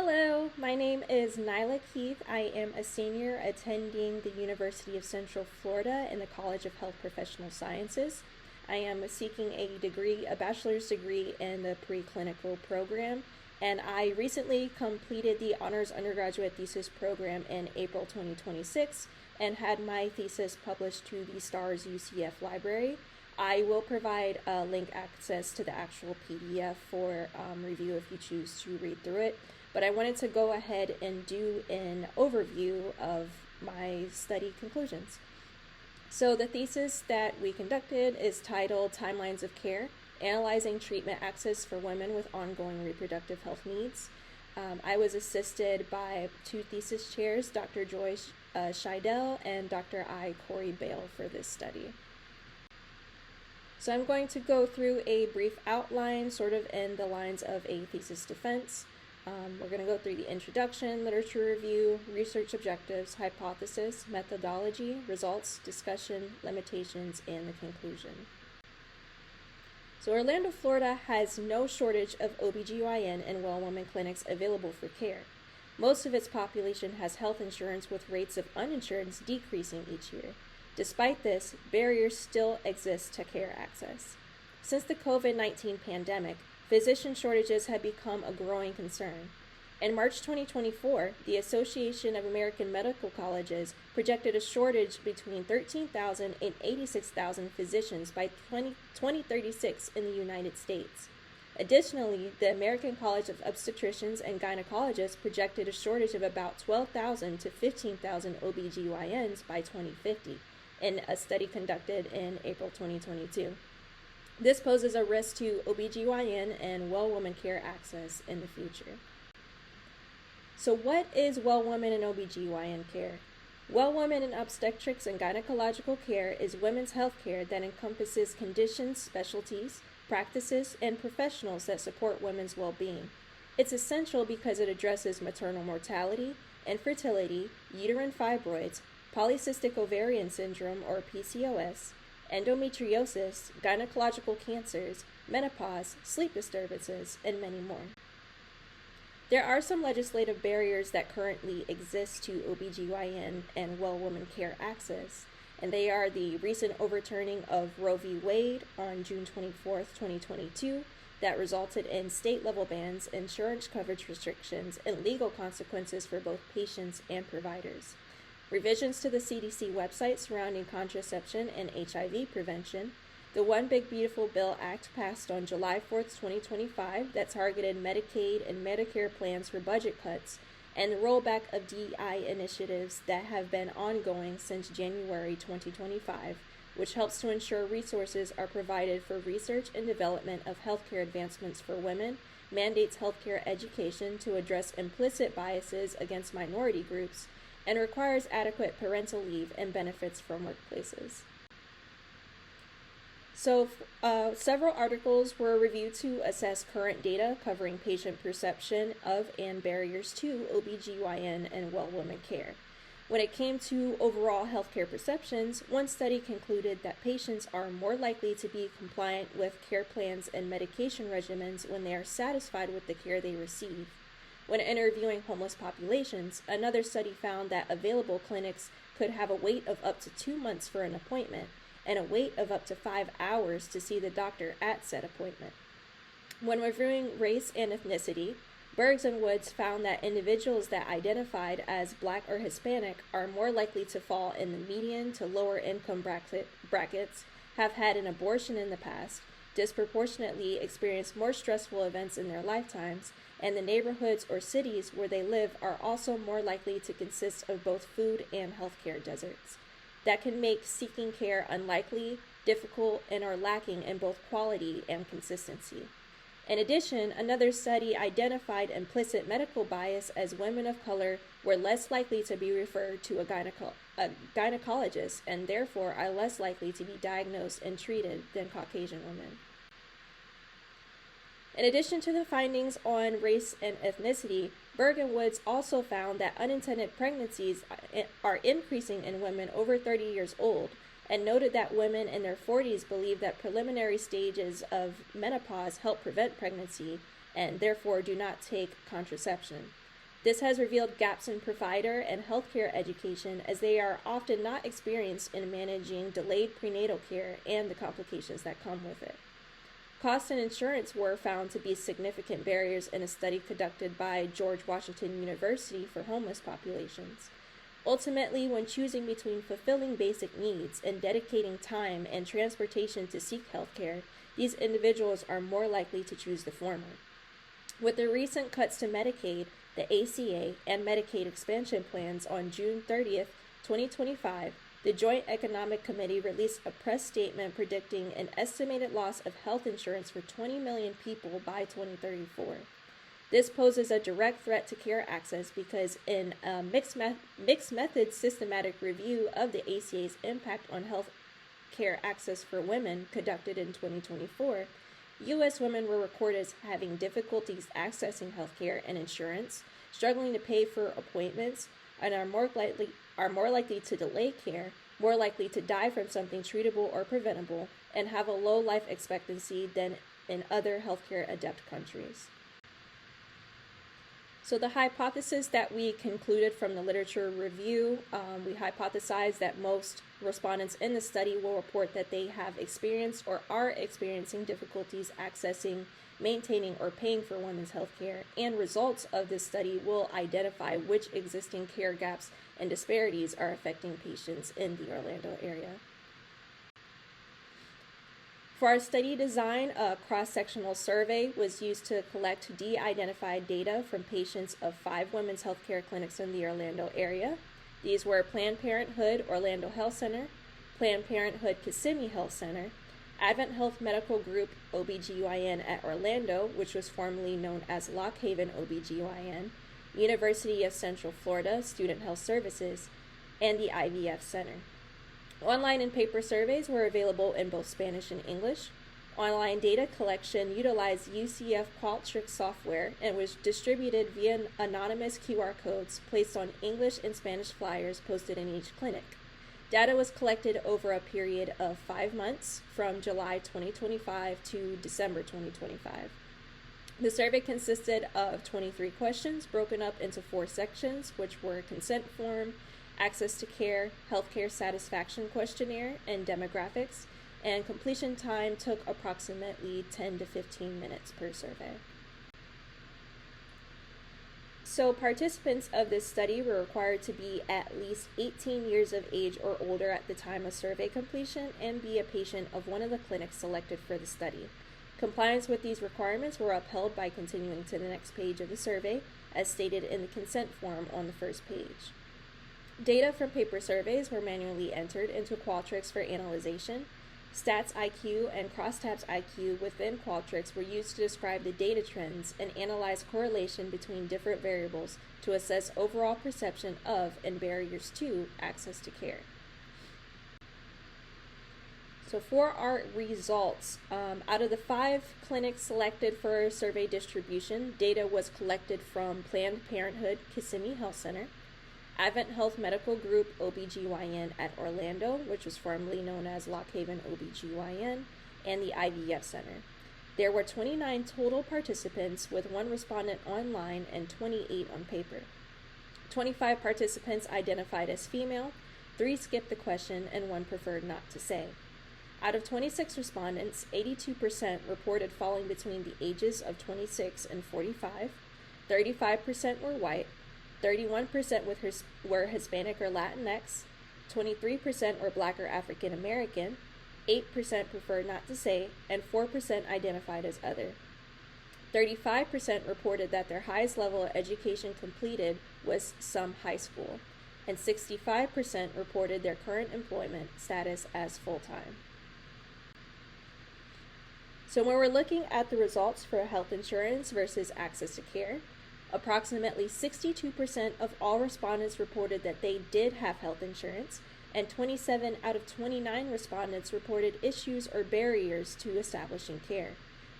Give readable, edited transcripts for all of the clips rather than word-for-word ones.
Hello, my name is Nyla Keith. I am a senior attending the University of Central Florida in the College of Health Professional Sciences. I am seeking a bachelor's degree in the preclinical program, and I recently completed the honors undergraduate thesis program in April 2026 and had my thesis published to the STARS UCF library. I will provide link access to the actual PDF for review if you choose to read through it. But I wanted to go ahead and do an overview of my study conclusions. So the thesis that we conducted is titled Timelines of Care, Analyzing Treatment Access for Women with Ongoing Reproductive Health Needs. I was assisted by two thesis chairs, Dr. Joyce Scheidel and Dr. I. Corey Bale for this study. So I'm going to go through a brief outline, sort of in the lines of a thesis defense. We're going to go through the introduction, literature review, research objectives, hypothesis, methodology, results, discussion, limitations, and the conclusion. So Orlando, Florida has no shortage of OBGYN and well-woman clinics available for care. Most of its population has health insurance with rates of uninsurance decreasing each year. Despite this, barriers still exist to care access. Since the COVID-19 pandemic, physician shortages have become a growing concern. In March 2024, the Association of American Medical Colleges projected a shortage between 13,000 and 86,000 physicians by 2036 in the United States. Additionally, the American College of Obstetricians and Gynecologists projected a shortage of about 12,000 to 15,000 OBGYNs by 2050 in a study conducted in April 2022. This poses a risk to OBGYN and well-woman care access in the future. So what is well-woman and OBGYN care? Well-woman in obstetrics and gynecological care is women's health care that encompasses conditions, specialties, practices, and professionals that support women's well-being. It's essential because it addresses maternal mortality, infertility, uterine fibroids, polycystic ovarian syndrome or PCOS, endometriosis, gynecological cancers, menopause, sleep disturbances, and many more. There are some legislative barriers that currently exist to OBGYN and well-woman care access, and they are the recent overturning of Roe v. Wade on June 24, 2022, that resulted in state-level bans, insurance coverage restrictions, and legal consequences for both patients and providers. Revisions to the CDC website surrounding contraception and HIV prevention, the One Big Beautiful Bill Act passed on July 4th, 2025 that targeted Medicaid and Medicare plans for budget cuts, and the rollback of DEI initiatives that have been ongoing since January 2025, which helps to ensure resources are provided for research and development of healthcare advancements for women, mandates healthcare education to address implicit biases against minority groups, and requires adequate parental leave and benefits from workplaces. So, several articles were reviewed to assess current data covering patient perception of and barriers to OBGYN and well-woman care. When it came to overall healthcare perceptions, one study concluded that patients are more likely to be compliant with care plans and medication regimens when they are satisfied with the care they receive. When interviewing homeless populations, another study found that available clinics could have a wait of up to 2 months for an appointment and a wait of up to 5 hours to see the doctor at said appointment. When reviewing race and ethnicity, Bergs and Woods found that individuals that identified as Black or Hispanic are more likely to fall in the median to lower income brackets, have had an abortion in the past, disproportionately experience more stressful events in their lifetimes, and the neighborhoods or cities where they live are also more likely to consist of both food and healthcare deserts. That can make seeking care unlikely, difficult, and are lacking in both quality and consistency. In addition, another study identified implicit medical bias as women of color were less likely to be referred to a gynecologist and therefore are less likely to be diagnosed and treated than Caucasian women. In addition to the findings on race and ethnicity, Berg and Woods also found that unintended pregnancies are increasing in women over 30 years old, and noted that women in their 40s believe that preliminary stages of menopause help prevent pregnancy and therefore do not take contraception. This has revealed gaps in provider and healthcare education, as they are often not experienced in managing delayed prenatal care and the complications that come with it. Cost and insurance were found to be significant barriers in a study conducted by George Washington University for homeless populations. Ultimately, when choosing between fulfilling basic needs and dedicating time and transportation to seek health care, these individuals are more likely to choose the former. With the recent cuts to Medicaid, the ACA, and Medicaid expansion plans on June 30th, 2025, the Joint Economic Committee released a press statement predicting an estimated loss of health insurance for 20 million people by 2034. This poses a direct threat to care access because in a mixed method systematic review of the ACA's impact on health care access for women conducted in 2024, U.S. women were recorded as having difficulties accessing health care and insurance, struggling to pay for appointments, and are more likely to delay care, more likely to die from something treatable or preventable, and have a low life expectancy than in other healthcare adept countries. So the hypothesis that we concluded from the literature review, we hypothesized that most respondents in the study will report that they have experienced or are experiencing difficulties accessing, maintaining, or paying for women's health care, and results of this study will identify which existing care gaps and disparities are affecting patients in the Orlando area. For our study design, a cross-sectional survey was used to collect de-identified data from patients of 5 women's healthcare clinics in the Orlando area. These were Planned Parenthood Orlando Health Center, Planned Parenthood Kissimmee Health Center, Advent Health Medical Group OBGYN at Orlando, which was formerly known as Lock Haven OBGYN, University of Central Florida Student Health Services, and the IVF Center. Online and paper surveys were available in both Spanish and English. Online data collection utilized UCF Qualtrics software and was distributed via anonymous QR codes placed on English and Spanish flyers posted in each clinic. Data was collected over a period of 5 months, from July 2025 to December 2025. The survey consisted of 23 questions broken up into 4 sections, which were consent form, access to care, healthcare satisfaction questionnaire, and demographics, and completion time took approximately 10 to 15 minutes per survey. So participants of this study were required to be at least 18 years of age or older at the time of survey completion and be a patient of one of the clinics selected for the study. Compliance with these requirements were upheld by continuing to the next page of the survey, as stated in the consent form on the first page. Data from paper surveys were manually entered into Qualtrics for analyzation. Stats IQ and Crosstabs IQ within Qualtrics were used to describe the data trends and analyze correlation between different variables to assess overall perception of and barriers to access to care. So for our results, out of the 5 clinics selected for survey distribution, data was collected from Planned Parenthood Kissimmee Health Center, Advent Health Medical Group OBGYN at Orlando, which was formerly known as Lock Haven OBGYN, and the IVF Center. There were 29 total participants, with 1 respondent online and 28 on paper. 25 participants identified as female, 3 skipped the question, and 1 preferred not to say. Out of 26 respondents, 82% reported falling between the ages of 26 and 45, 35% were white, 31% were Hispanic or Latinx, 23% were Black or African American, 8% preferred not to say, and 4% identified as other. 35% reported that their highest level of education completed was some high school, and 65% reported their current employment status as full-time. So when we're looking at the results for health insurance versus access to care, approximately 62% of all respondents reported that they did have health insurance, and 27 out of 29 respondents reported issues or barriers to establishing care.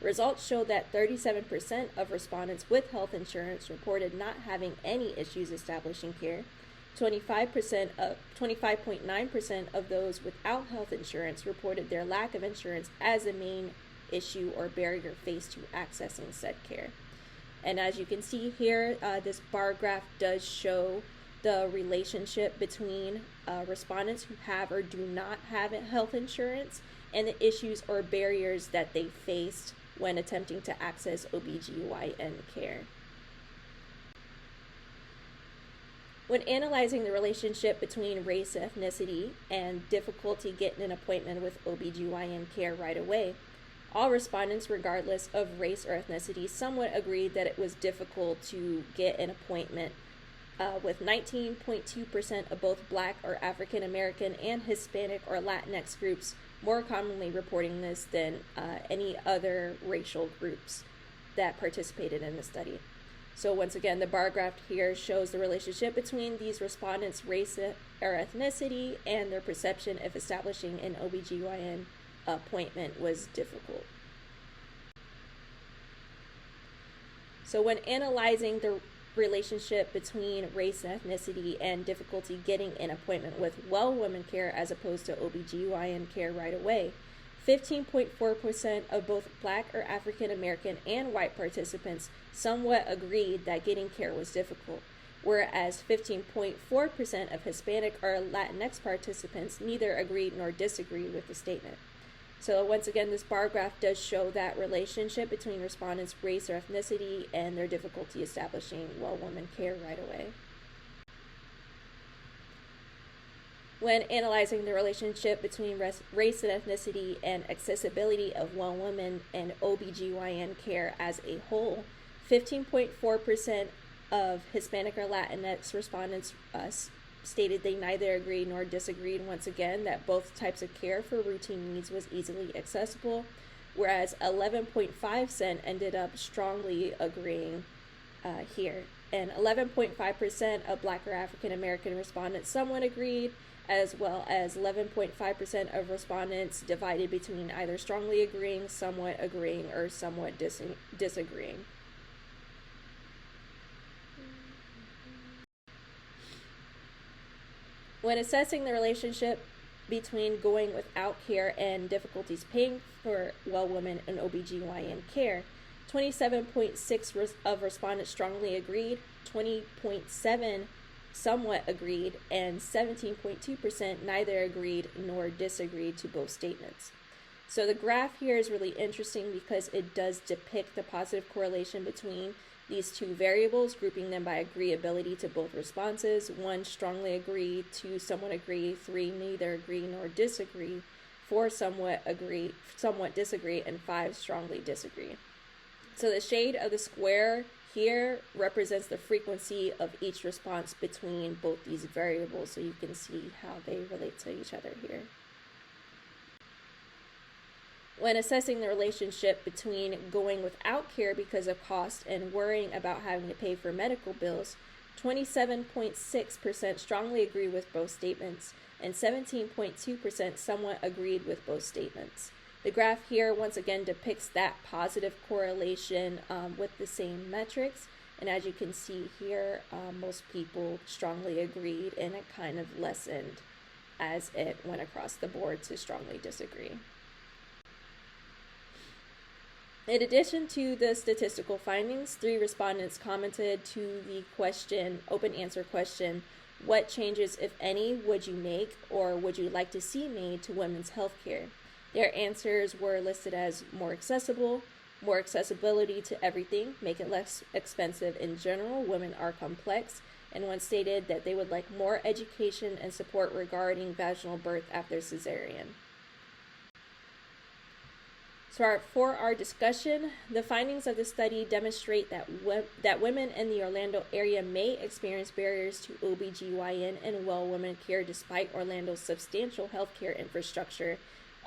Results show that 37% of respondents with health insurance reported not having any issues establishing care. 25.9% of those without health insurance reported their lack of insurance as a main issue or barrier faced to accessing said care. And as you can see here, this bar graph does show the relationship between respondents who have or do not have health insurance and the issues or barriers that they faced when attempting to access OBGYN care. When analyzing the relationship between race, ethnicity, and difficulty getting an appointment with OBGYN care right away, all respondents, regardless of race or ethnicity, somewhat agreed that it was difficult to get an appointment, with 19.2% of both Black or African American and Hispanic or Latinx groups more commonly reporting this than any other racial groups that participated in the study. So once again, the bar graph here shows the relationship between these respondents' race or ethnicity and their perception of establishing an OBGYN appointment was difficult. So when analyzing the relationship between race and ethnicity and difficulty getting an appointment with well woman care as opposed to OBGYN care right away, 15.4% of both Black or African American and white participants somewhat agreed that getting care was difficult, whereas 15.4% of Hispanic or Latinx participants neither agreed nor disagreed with the statement. So once again, this bar graph does show that relationship between respondents' race or ethnicity and their difficulty establishing well woman care right away. When analyzing the relationship between race and ethnicity and accessibility of well women and OBGYN care as a whole, 15.4% of Hispanic or Latinx respondents stated they neither agreed nor disagreed, once again, that both types of care for routine needs was easily accessible, whereas 11.5% ended up strongly agreeing here. And 11.5% of Black or African American respondents somewhat agreed, as well as 11.5% of respondents divided between either strongly agreeing, somewhat agreeing, or somewhat disagreeing. When assessing the relationship between going without care and difficulties paying for well women and OBGYN care, 27.6% of respondents strongly agreed, 20.7% somewhat agreed, and 17.2% neither agreed nor disagreed to both statements. So the graph here is really interesting because it does depict the positive correlation between these two variables, grouping them by agreeability to both responses. 1 strongly agreed, 2 somewhat agree, 3 neither agree nor disagree, 4 somewhat agree, somewhat disagree, and 5 strongly disagree. So the shade of the square here represents the frequency of each response between both these variables, so you can see how they relate to each other here. When assessing the relationship between going without care because of cost and worrying about having to pay for medical bills, 27.6% strongly agree with both statements, and 17.2% somewhat agreed with both statements. The graph here once again depicts that positive correlation with the same metrics, and as you can see here, most people strongly agreed, and it kind of lessened as it went across the board to strongly disagree. In addition to the statistical findings, 3 respondents commented to the question, open answer question, what changes, if any, would you make or would you like to see made to women's health care? Their answers were listed as more accessible, more accessibility to everything, make it less expensive in general, women are complex, and one stated that they would like more education and support regarding vaginal birth after cesarean. So for our discussion, the findings of the study demonstrate that women in the Orlando area may experience barriers to OBGYN and well woman care despite Orlando's substantial healthcare infrastructure.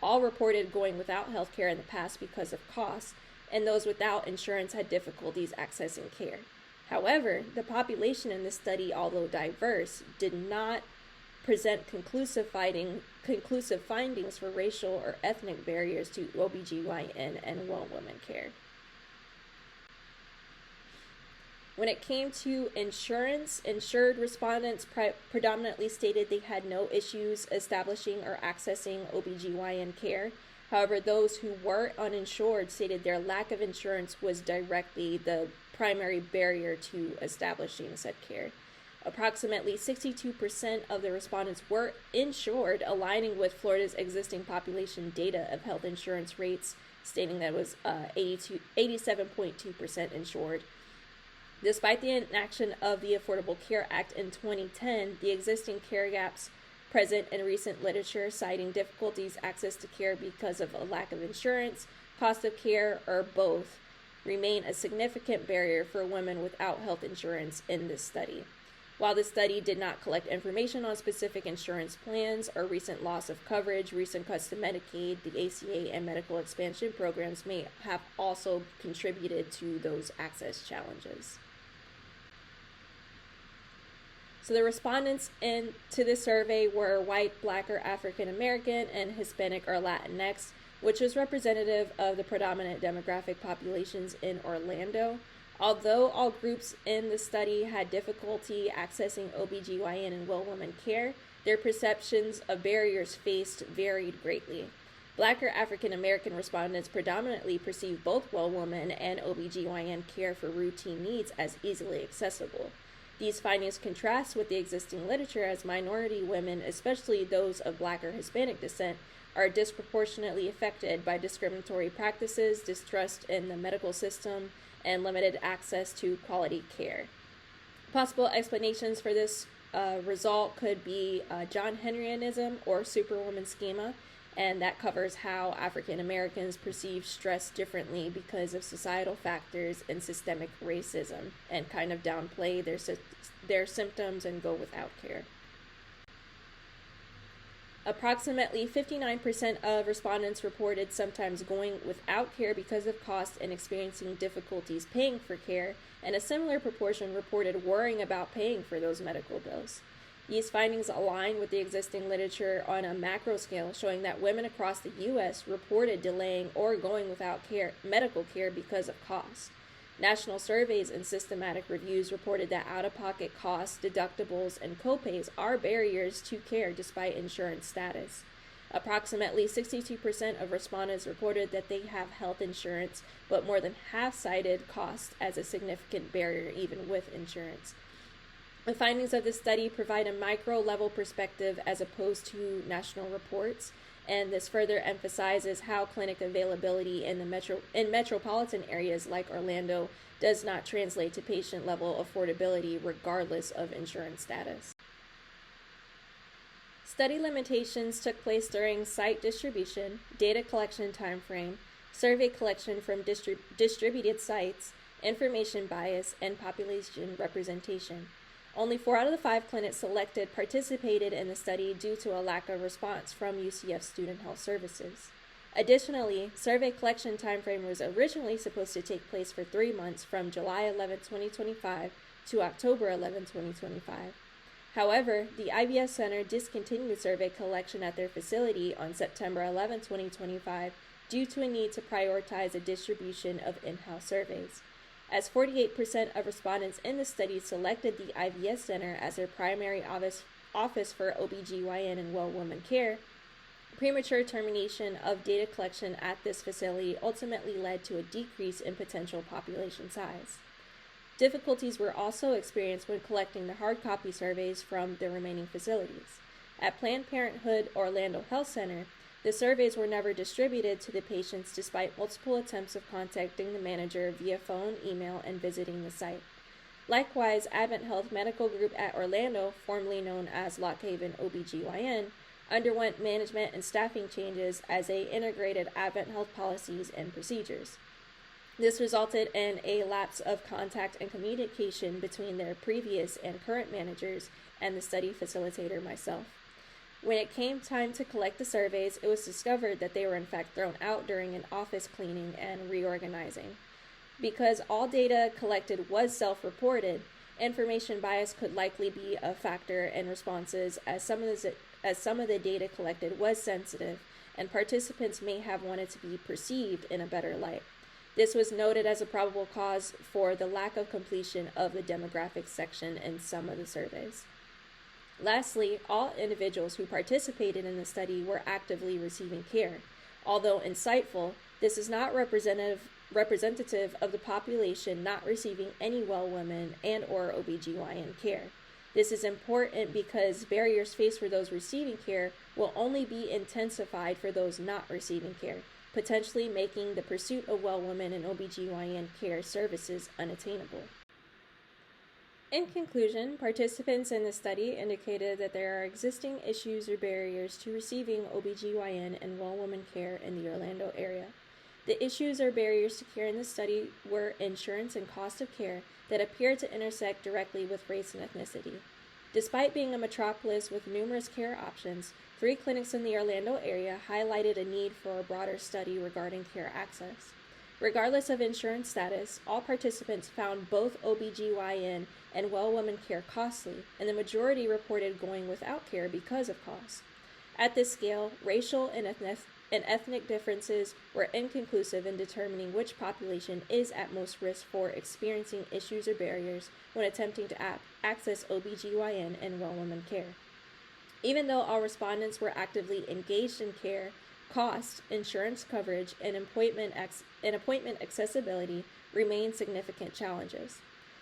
All reported going without healthcare in the past because of costs, and those without insurance had difficulties accessing care. However, the population in this study, although diverse, did not present conclusive findings for racial or ethnic barriers to OBGYN and well woman care. When it came to insurance, insured respondents predominantly stated they had no issues establishing or accessing OBGYN care. However, those who were uninsured stated their lack of insurance was directly the primary barrier to establishing said care. Approximately 62% of the respondents were insured, aligning with Florida's existing population data of health insurance rates, stating that it was 87.2% insured. Despite the inaction of the Affordable Care Act in 2010, the existing care gaps present in recent literature citing difficulties access to care because of a lack of insurance, cost of care, or both remain a significant barrier for women without health insurance in this study. While the study did not collect information on specific insurance plans or recent loss of coverage, recent cuts to Medicaid, the ACA, and medical expansion programs may have also contributed to those access challenges. So the respondents to this survey were white, Black, or African American, and Hispanic or Latinx, which was representative of the predominant demographic populations in Orlando. Although all groups in the study had difficulty accessing OBGYN and well woman care, their perceptions of barriers faced varied greatly. Black or African American respondents predominantly perceived both well woman and OBGYN care for routine needs as easily accessible. These findings contrast with the existing literature, as minority women, especially those of Black or Hispanic descent, are disproportionately affected by discriminatory practices, distrust in the medical system, and limited access to quality care. Possible explanations for this result could be John Henryanism or Superwoman schema, and that covers how African Americans perceive stress differently because of societal factors and systemic racism, and kind of downplay their symptoms and go without care. Approximately 59% of respondents reported sometimes going without care because of cost and experiencing difficulties paying for care, and a similar proportion reported worrying about paying for those medical bills. These findings align with the existing literature on a macro scale, showing that women across the U.S. reported delaying or going without medical care because of cost. National surveys and systematic reviews reported that out-of-pocket costs, deductibles, and copays are barriers to care despite insurance status. Approximately 62% of respondents reported that they have health insurance, but more than half cited cost as a significant barrier even with insurance. The findings of this study provide a micro-level perspective as opposed to national reports, and this further emphasizes how clinic availability in metropolitan areas like Orlando does not translate to patient-level affordability regardless of insurance status. Study limitations took place during site distribution, data collection timeframe, survey collection from distributed sites, information bias, and population representation. Only 4 out of the 5 clinics selected participated in the study due to a lack of response from UCF Student Health Services. Additionally, survey collection timeframe was originally supposed to take place for 3 months from July 11, 2025 to October 11, 2025. However, the IBS Center discontinued survey collection at their facility on September 11, 2025 due to a need to prioritize a distribution of in-house surveys. As 48% of respondents in the study selected the IVS Center as their primary office for OBGYN and well woman care, premature termination of data collection at this facility ultimately led to a decrease in potential population size. Difficulties were also experienced when collecting the hard copy surveys from the remaining facilities. At Planned Parenthood Orlando Health Center, the surveys were never distributed to the patients despite multiple attempts of contacting the manager via phone, email, and visiting the site. Likewise, Advent Health Medical Group at Orlando, formerly known as Lock Haven OBGYN, underwent management and staffing changes as they integrated Advent Health policies and procedures. This resulted in a lapse of contact and communication between their previous and current managers and the study facilitator myself. When it came time to collect the surveys, it was discovered that they were in fact thrown out during an office cleaning and reorganizing. Because all data collected was self-reported, information bias could likely be a factor in responses as some of the data collected was sensitive, and participants may have wanted to be perceived in a better light. This was noted as a probable cause for the lack of completion of the demographics section in some of the surveys. Lastly, all individuals who participated in the study were actively receiving care. Although insightful, this is not representative of the population not receiving any well women and or OBGYN care. This is important because barriers faced for those receiving care will only be intensified for those not receiving care, potentially making the pursuit of well women and OBGYN care services unattainable. In conclusion, participants in the study indicated that there are existing issues or barriers to receiving OBGYN and well woman care in the Orlando area. The issues or barriers to care in the study were insurance and cost of care that appeared to intersect directly with race and ethnicity. Despite being a metropolis with numerous care options, 3 clinics in the Orlando area highlighted a need for a broader study regarding care access. Regardless of insurance status, all participants found both OBGYN and well woman care costly, and the majority reported going without care because of cost. At this scale, racial and ethnic differences were inconclusive in determining which population is at most risk for experiencing issues or barriers when attempting to access OBGYN and well woman care. Even though all respondents were actively engaged in care, cost, insurance coverage, and appointment accessibility remain significant challenges.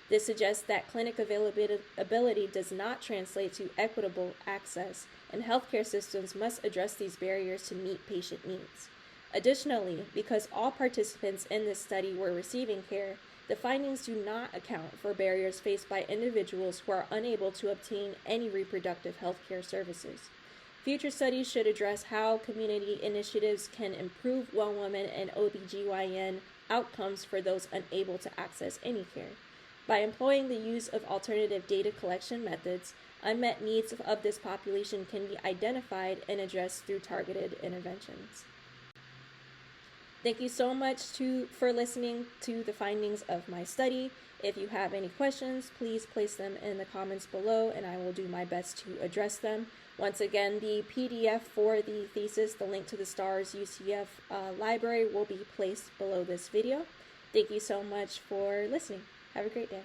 This suggests that clinic availability does not translate to equitable access, and healthcare systems must address these barriers to meet patient needs. Additionally, because all participants in this study were receiving care, the findings do not account for barriers faced by individuals who are unable to obtain any reproductive healthcare services. Future studies should address how community initiatives can improve well women and OBGYN outcomes for those unable to access any care. By employing the use of alternative data collection methods, unmet needs of this population can be identified and addressed through targeted interventions. Thank you so much for listening to the findings of my study. If you have any questions, please place them in the comments below and I will do my best to address them. Once again, the PDF for the thesis, the link to the STARS UCF library will be placed below this video. Thank you so much for listening. Have a great day.